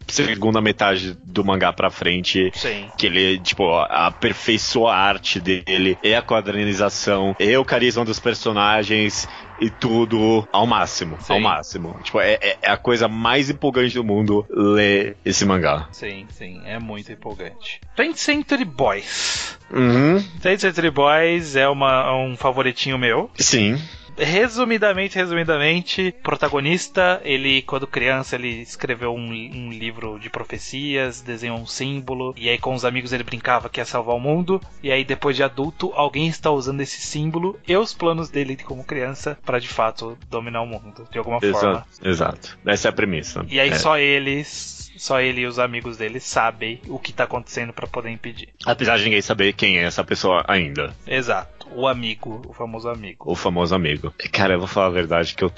segunda metade do mangá pra frente. Sim. Que ele, tipo, aperfeiçoa a arte dele, e a quadrinização, e o carisma dos personagens, e tudo ao máximo. Sim. Ao máximo. Tipo, é a coisa mais empolgante do mundo ler esse mangá. Sim, é muito empolgante. 20th Century Boys. 20th Uhum. Century Boys é um favoritinho meu. Sim. Resumidamente, protagonista, ele, quando criança, ele escreveu um livro de profecias, desenhou um símbolo, e aí com os amigos ele brincava que ia salvar o mundo, e aí depois de adulto, alguém está usando esse símbolo e os planos dele como criança para de fato dominar o mundo, de alguma forma. Exato. Essa é a premissa. E aí só eles só ele e os amigos dele sabem o que tá acontecendo pra poder impedir. Apesar de ninguém saber quem é essa pessoa ainda. Exato. O amigo, o famoso amigo. O famoso amigo. Cara, eu vou falar a verdade que eu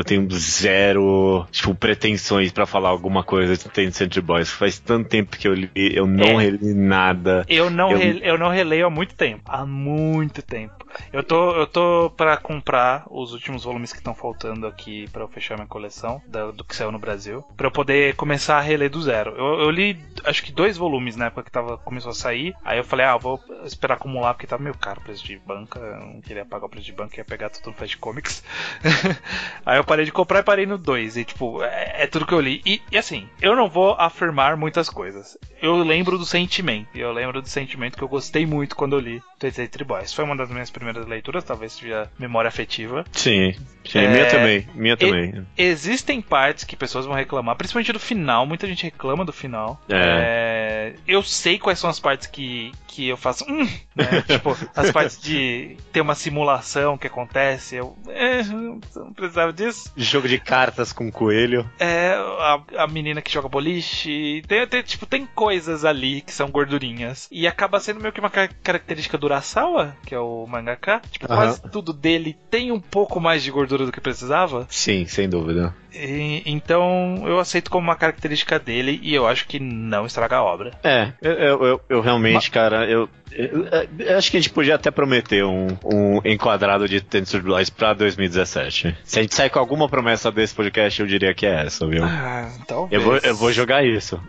tenho zero, tipo, pretensões pra falar alguma coisa de Ten Century Boys. Faz tanto tempo que eu li, eu não reli nada. Eu não releio há muito tempo. Há muito tempo. Eu tô pra comprar os últimos volumes que estão faltando aqui pra eu fechar minha coleção do que saiu no Brasil, pra eu poder começar a reler do zero. Eu li, acho que 2 volumes na época que começou a sair. Aí eu falei, vou esperar acumular porque tava meio caro o preço de banca. Eu não queria pagar o preço de banca, ia pegar tudo no Flash Comics. Aí eu parei de comprar e parei no 2. E tipo, é tudo que eu li. E assim, eu não vou afirmar muitas coisas. Eu lembro do sentimento. E eu lembro do sentimento que eu gostei muito quando eu li Ten Century Boys. Foi uma das minhas primeiras leituras, talvez seja memória afetiva. Sim, minha também. Existem partes que pessoas vão reclamar, principalmente do final. Muita gente reclama do final. Eu sei quais são as partes que eu faço. Né? Tipo, as partes de ter uma simulação que acontece. Eu não precisava disso. Jogo de cartas com coelho. A menina que joga boliche. Tem coisas ali que são gordurinhas. E acaba sendo meio que uma característica do Urasawa, que é o mangaka. Tipo, quase tudo dele tem um pouco mais de gordura do que precisava. Sim, sem dúvida. Então eu aceito como uma característica dele e eu acho que não estraga a obra. Eu realmente, cara, eu acho que a gente podia até prometer um enquadrado de Ten Century Boys pra 2017. Se a gente sair com alguma promessa desse podcast, eu diria que é essa, viu? Talvez. Eu vou jogar isso.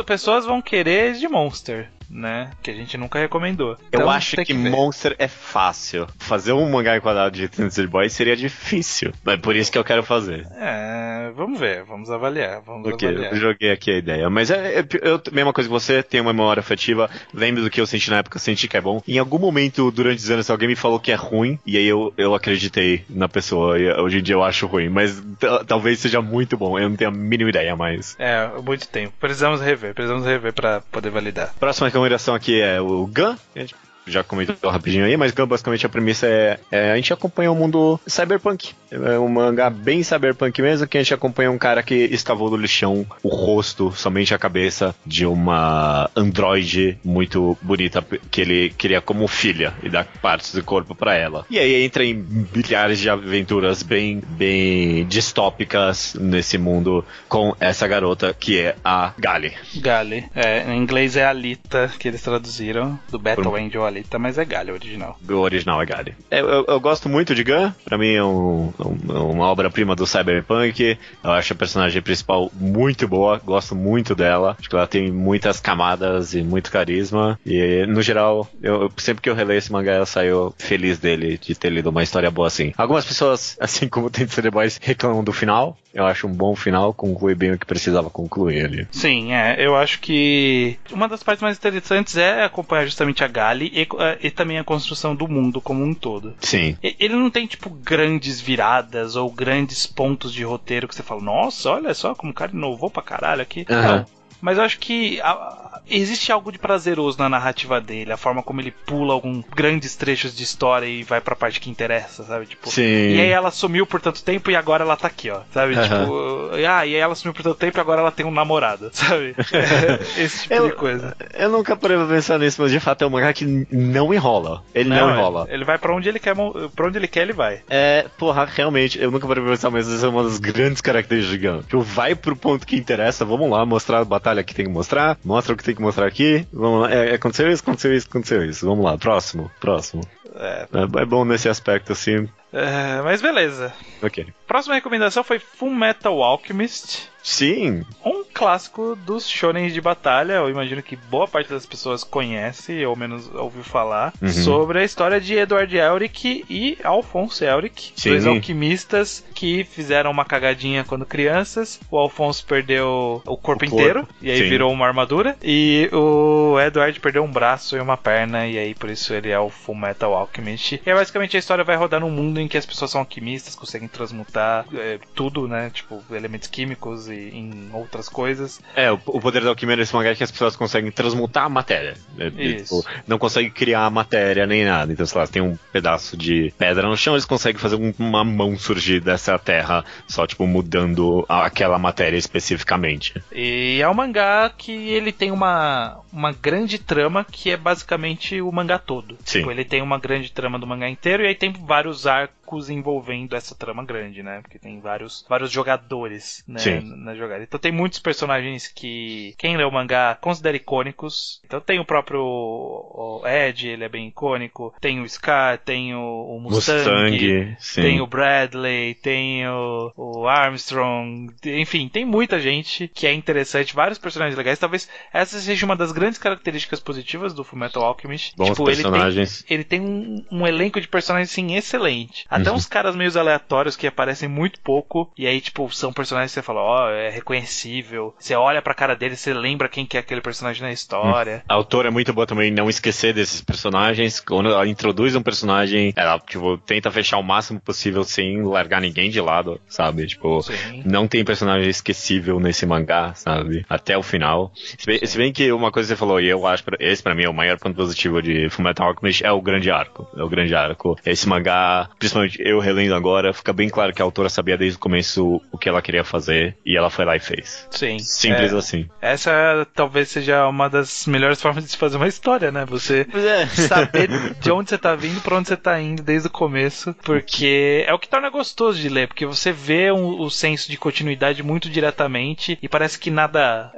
Pessoas vão querer de Monster, né? Que a gente nunca recomendou. Então, eu acho que Monster é fácil. Fazer um mangá enquadrado de Ten Century Boys seria difícil. Mas por isso que eu quero fazer. Vamos ver, vamos avaliar. Eu joguei aqui a ideia. Mas eu, mesma coisa que você, tenho uma memória afetiva. Lembro do que eu senti na época, senti que é bom. Em algum momento, durante os anos, alguém me falou que é ruim. E aí eu acreditei na pessoa. E hoje em dia eu acho ruim. Mas talvez seja muito bom. Eu não tenho a mínima ideia mais. Muito tempo. Precisamos rever pra poder validar. Próxima recomendação aqui é o Gun. A gente já comentou rapidinho aí, mas basicamente a premissa a gente acompanha o mundo cyberpunk. É um mangá bem cyberpunk mesmo, que a gente acompanha um cara que escavou do lixão o rosto, somente a cabeça de uma androide muito bonita que ele queria como filha e dá partes do corpo pra ela. E aí entra em milhares de aventuras bem distópicas nesse mundo com essa garota que é a Gali. Em inglês é Alita, que eles traduziram, do Battle Angel Alita, mas é Gali o original. O original é Gali. Eu gosto muito de Gun, pra mim é uma obra-prima do cyberpunk. Eu acho a personagem principal muito boa, gosto muito dela. Acho que ela tem muitas camadas e muito carisma. E, no geral, sempre que eu releio esse mangá, eu saio feliz de ter lido uma história boa assim. Algumas pessoas, assim como Ten Century Boys, reclamam do final. Eu acho um bom final, conclui bem o que precisava concluir ali. Sim, eu acho que uma das partes mais interessantes é acompanhar justamente a Gali e também a construção do mundo como um todo. Sim. Ele não tem, tipo, grandes viradas ou grandes pontos de roteiro que você fala, nossa, olha só como o cara inovou pra caralho aqui. Não. Mas eu acho que existe algo de prazeroso na narrativa dele, a forma como ele pula alguns grandes trechos de história e vai pra parte que interessa, sabe? Tipo, sim. E aí ela sumiu por tanto tempo e agora ela tá aqui, ó, sabe? Tipo, e aí ela sumiu por tanto tempo e agora ela tem um namorado, sabe? Esse tipo de coisa. Eu nunca parei pra pensar nisso, mas de fato é um mangá que não enrola. Ele não enrola. Ele vai pra onde ele quer, ele vai. Realmente, eu nunca parei pra pensar, mas essa é uma das grandes características de Gun. Tipo, vai pro ponto que interessa, vamos lá, mostrar a batalha que tem que mostrar, mostra o que tem que mostrar aqui, vamos lá, aconteceu isso, vamos lá, próximo. É bom nesse aspecto, assim. Mas beleza. Ok. Próxima recomendação foi Fullmetal Alchemist. Sim. Um clássico dos shonens de batalha. Eu imagino que boa parte das pessoas conhece, ou menos ouviu falar, sobre a história de Edward Elric e Alphonse Elric. Sim. Dois alquimistas que fizeram uma cagadinha quando crianças. O Alphonse perdeu o corpo inteiro, e aí virou uma armadura. E o Edward perdeu um braço e uma perna, e aí por isso ele é o Fullmetal Alchemist. E aí, basicamente a história vai rodar num mundo em que as pessoas são alquimistas, conseguem transmutar tudo, né? Tipo, elementos químicos e em outras coisas. O poder da alquimia desse mangá é que as pessoas conseguem transmutar a matéria. Tipo, não conseguem criar a matéria nem nada. Então, sei lá, tem um pedaço de pedra no chão, eles conseguem fazer uma mão surgir dessa terra, só, tipo, mudando aquela matéria especificamente. E é um mangá que ele tem uma grande trama que é basicamente o mangá todo. Sim. Tipo, ele tem uma grande trama do mangá inteiro e aí tem vários arcos envolvendo essa trama grande, né? Porque tem vários jogadores, né, na jogada. Então tem muitos personagens que quem lê o mangá considera icônicos. Então tem o próprio Ed, ele é bem icônico. Tem o Scar, tem o Mustang, tem o Bradley, tem o Armstrong. Enfim, tem muita gente que é interessante, vários personagens legais. Talvez essa seja uma das grandes características positivas do Fullmetal Alchemist. Bons tipo, personagens. Ele tem um elenco de personagens assim, excelente. Até uns caras meio aleatórios que aparecem muito pouco. E aí, tipo, são personagens que você fala, é reconhecível. Você olha pra cara dele, você lembra quem que é aquele personagem na história. A autora é muito boa também não esquecer desses personagens. Quando ela introduz um personagem, ela, tipo, tenta fechar o máximo possível sem largar ninguém de lado, sabe? Tipo, não tem personagem esquecível nesse mangá, sabe? Até o final. Se bem que uma coisa que você falou, e eu acho que esse pra mim é o maior ponto positivo de Fullmetal Alchemist, é o grande arco. Esse mangá, principalmente eu relendo agora, fica bem claro que a autora sabia desde o começo o que ela queria fazer e ela foi lá e fez. Sim. Simples assim. Essa talvez seja uma das melhores formas de se fazer uma história, né? Você saber de onde você tá vindo, pra onde você tá indo desde o começo, porque é o que torna gostoso de ler, porque você vê o senso de continuidade muito diretamente e parece que nada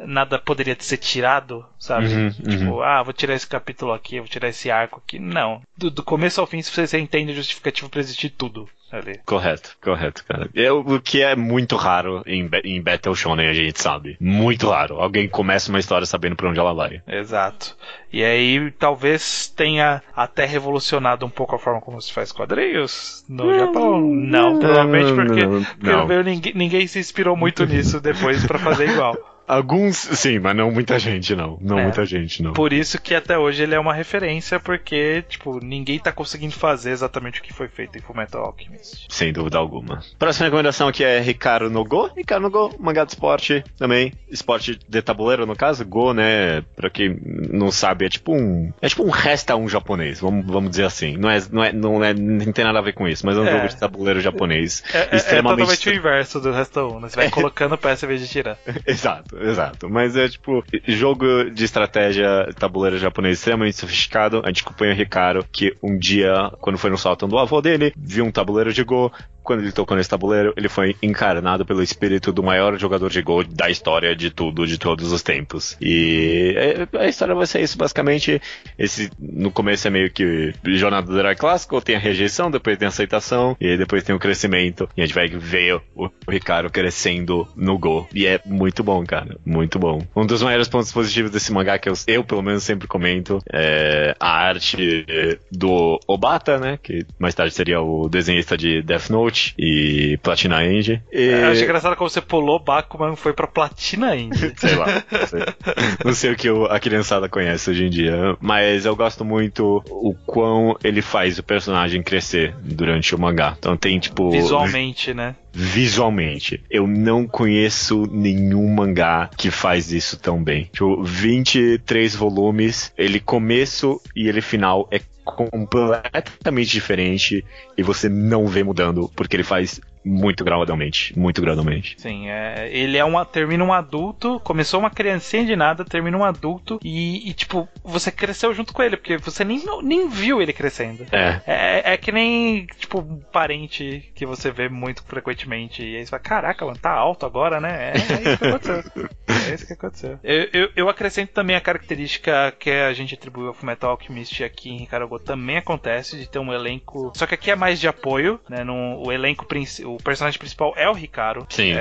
poderia ser tirado, sabe? Tipo, vou tirar esse capítulo aqui, vou tirar esse arco aqui. Não. Do começo ao fim, você entende a justificativa pra existir tudo ali. Correto, cara. O que é muito raro em Battle Shonen, a gente sabe. Muito raro. Alguém começa uma história sabendo pra onde ela vai. Exato. E aí, talvez tenha até revolucionado um pouco a forma como se faz quadrinhos no Japão. Não, provavelmente porque ninguém se inspirou muito nisso depois pra fazer igual. Alguns, sim, mas não muita gente, não. Muita gente, não. Por isso que até hoje ele é uma referência, porque, tipo, ninguém tá conseguindo fazer exatamente o que foi feito em Fullmetal Alchemist. Sem dúvida alguma. Próxima recomendação aqui é Hikaru no Go. Hikaru no Go, mangá de esporte também. Esporte de tabuleiro, no caso. Go, né, pra quem não sabe, é tipo um Resta 1 japonês, vamos dizer assim. Não tem nada a ver com isso, mas é um jogo de tabuleiro japonês. Extremamente... É totalmente o inverso do Resta 1, né? Você vai colocando peça em vez de tirar. Exato. Mas é tipo, jogo de estratégia tabuleiro japonês extremamente sofisticado. A gente acompanha o Hikaru, que um dia, quando foi no sótão do avô dele, viu um tabuleiro de Go. Quando ele tocou nesse tabuleiro, ele foi encarnado pelo espírito do maior jogador de Go da história de todos os tempos. E a história vai ser isso, basicamente. No começo é meio que jornada do herói clássico, tem a rejeição, depois tem a aceitação, e depois tem o crescimento. E a gente vai ver o Hikaru crescendo no Go. E é muito bom, cara. Muito bom. Um dos maiores pontos positivos desse mangá, que eu pelo menos sempre comento, é a arte do Obata, né? Que mais tarde seria o desenhista de Death Note e Platina Age. Eu achei engraçado como você pulou Bakuman e foi pra Platina Age. Sei lá. Não sei o que a criançada conhece hoje em dia. Mas eu gosto muito o quão ele faz o personagem crescer durante o mangá. Então tem tipo... Visualmente, né? Visualmente. Eu não conheço nenhum mangá que faz isso tão bem. Tipo, 23 volumes, ele começo e ele final é completamente diferente e você não vê mudando, porque ele faz muito gradualmente. Sim, ele termina um adulto, começou uma criancinha de nada, termina um adulto e tipo, você cresceu junto com ele, porque você nem viu ele crescendo. É que nem, tipo, um parente que você vê muito frequentemente e aí você fala, caraca, mano, tá alto agora, né? É isso que aconteceu. Eu acrescento também a característica que a gente atribuiu ao Fullmetal Alchemist aqui em Hikaru Go, também acontece de ter um elenco, só que aqui é mais de apoio, né? O elenco principal, o personagem principal é o Hikaru. Sim.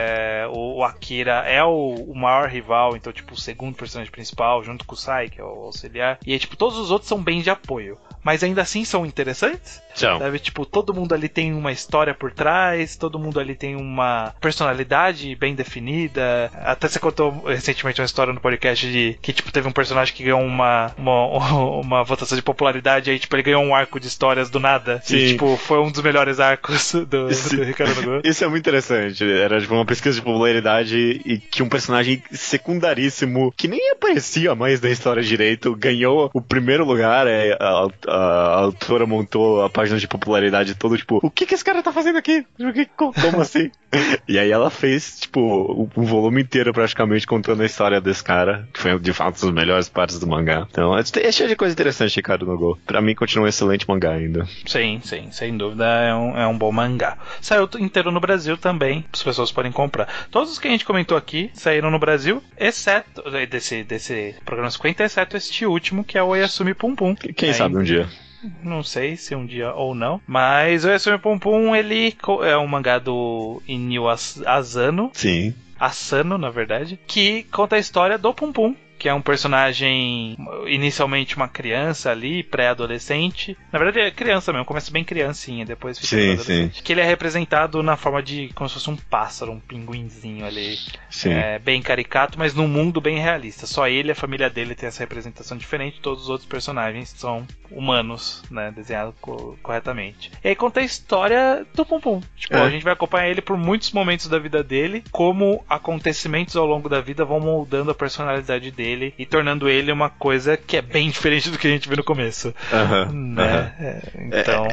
O Akira é o maior rival, então, tipo, o segundo personagem principal, junto com o Sai, que é o auxiliar. E aí, tipo, todos os outros são bem de apoio. Mas ainda assim são interessantes. Sabe? Tipo, todo mundo ali tem uma história por trás, todo mundo ali tem uma personalidade bem definida. Até você contou recentemente uma história no podcast de que, tipo, teve um personagem que ganhou uma votação de popularidade, aí, tipo, ele ganhou um arco de histórias do nada. Sim. E, tipo, foi um dos melhores arcos do Hikaru no jogo. Isso é muito interessante. Era tipo uma pesquisa de popularidade e que um personagem secundaríssimo, que nem aparecia mais na história direito, ganhou o primeiro lugar. A autora montou a página de popularidade toda, tipo, o que esse cara tá fazendo aqui? Como assim? E aí ela fez, tipo, um volume inteiro praticamente contando a história desse cara, que foi de fato uma das melhores partes do mangá. Então, é cheio de coisa interessante, Ricardo no Go. Pra mim, continua um excelente mangá ainda. Sim, sem dúvida, é um bom mangá. Saiu inteiro no Brasil também, as pessoas podem comprar. Todos os que a gente comentou aqui saíram no Brasil, exceto desse programa 50, exceto este último, que é o Oyasumi Pum Pum. Quem sabe um dia. Não sei se um dia ou não. Mas o Oyasumi Pum Pum, ele é um mangá do Inio Asano. Sim. Asano, na verdade. Que conta a história do Pum Pum, que é um personagem inicialmente uma criança ali, pré-adolescente. Na verdade é criança mesmo, começa bem criancinha, depois fica adolescente. Sim. Que ele é representado na forma de como se fosse um pássaro, um pinguinzinho ali. Sim. Bem caricato, mas num mundo bem realista. Só ele e a família dele tem essa representação diferente, todos os outros personagens são humanos, né, desenhados corretamente. E aí conta a história do Pum Pum. Tipo, a gente vai acompanhar ele por muitos momentos da vida dele, como acontecimentos ao longo da vida vão moldando a personalidade dele e tornando ele uma coisa que é bem diferente do que a gente viu no começo. Né? Então...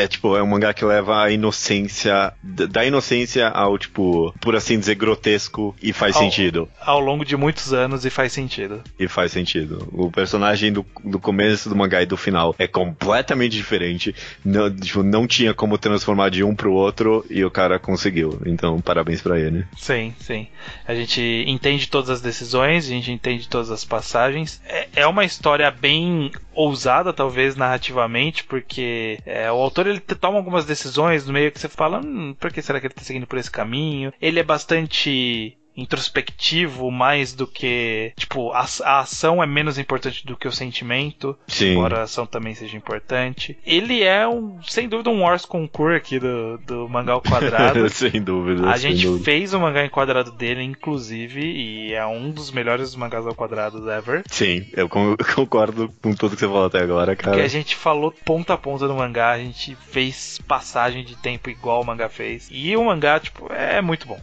tipo, é um mangá que leva a inocência, da inocência ao, tipo, por assim dizer, grotesco e faz sentido. Ao longo de muitos anos e faz sentido. E faz sentido. O personagem do começo do mangá e do final é completamente diferente. Não tinha como transformar de um pro outro e o cara conseguiu. Então, parabéns pra ele. Sim. A gente entende todas as decisões, a gente entende todas as passagens. É uma história bem ousada, talvez, narrativamente, porque o autor ele toma algumas decisões no meio que você fala, por que será que ele está seguindo por esse caminho? Ele é bastante introspectivo, mais do que, tipo, a ação é menos importante do que o sentimento. Sim. Embora a ação também seja importante. Ele é sem dúvida um Wars Concours aqui do mangá ao quadrado. Sem dúvida. A gente fez o mangá em quadrado dele, inclusive, e é um dos melhores mangás ao quadrado ever. Sim, eu concordo com tudo que você falou até agora, cara. Porque a gente falou ponta a ponta do mangá, a gente fez passagem de tempo igual o mangá fez. E o mangá, tipo, é muito bom.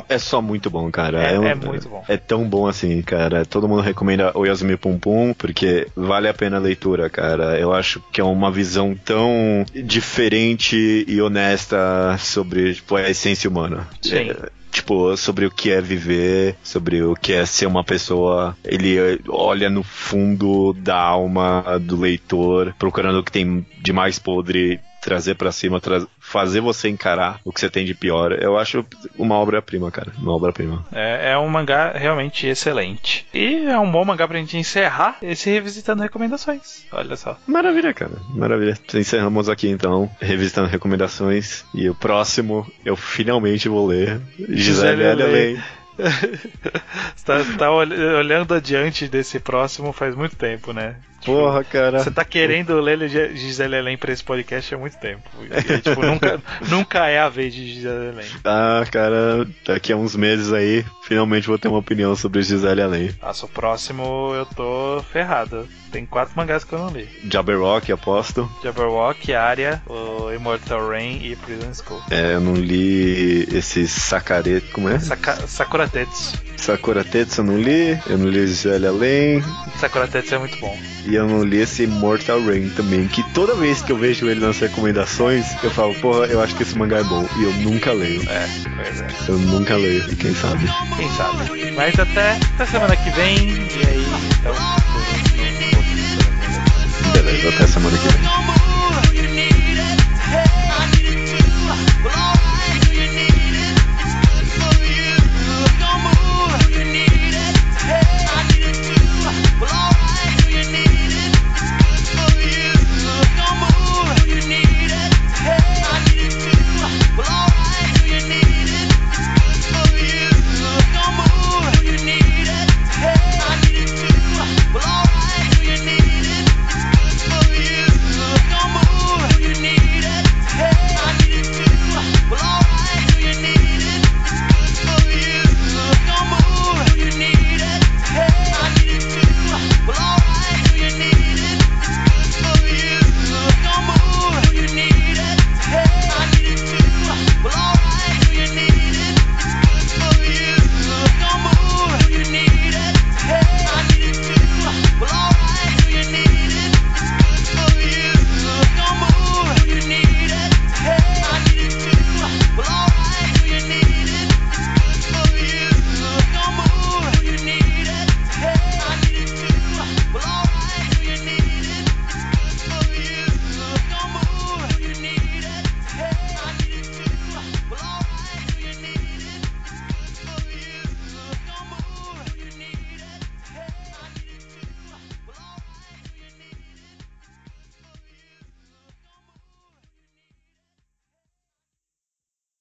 É só muito bom, cara. É muito bom. É tão bom assim, cara. Todo mundo recomenda Oyasumi Pum Pum, porque vale a pena a leitura, cara. Eu acho que é uma visão tão diferente e honesta sobre, tipo, a essência humana. Sim. Tipo, sobre o que é viver, sobre o que é ser uma pessoa. Ele olha no fundo da alma do leitor, procurando o que tem de mais podre, trazer pra cima, fazer você encarar o que você tem de pior. Eu acho uma obra-prima, cara. Uma obra-prima. É um mangá realmente excelente. E é um bom mangá pra gente encerrar esse Revisitando Recomendações. Olha só. Maravilha, cara. Maravilha. Encerramos aqui, então, Revisitando Recomendações. E o próximo, eu finalmente vou ler Gisele Allen. Você tá olhando adiante desse próximo faz muito tempo, né? Porra, cara. Você tá querendo ler Gisele Allen pra esse podcast há muito tempo. E, tipo, nunca é a vez de Gisele Allen. Ah, cara, daqui a uns meses aí, finalmente vou ter uma opinião sobre Gisele Allen. Nossa, o próximo eu tô ferrado. Tem 4 mangás que eu não li. Jabberwock, aposto. Jabberwock, Aria, o Immortal Rain e Prison School. Eu não li esse Sakura... Como é? Sakura Tetsu. Sakura Tetsu eu não li. Eu não li Gisele Allen. Sakura Tetsu é muito bom. E eu não li esse Immortal Rain também, que toda vez que eu vejo ele nas recomendações, eu falo, porra, eu acho que esse mangá é bom. E eu nunca leio. Pois é. Eu nunca leio, e quem sabe? Quem sabe. Mas até semana que vem, e aí, então... Beleza, até semana que vem.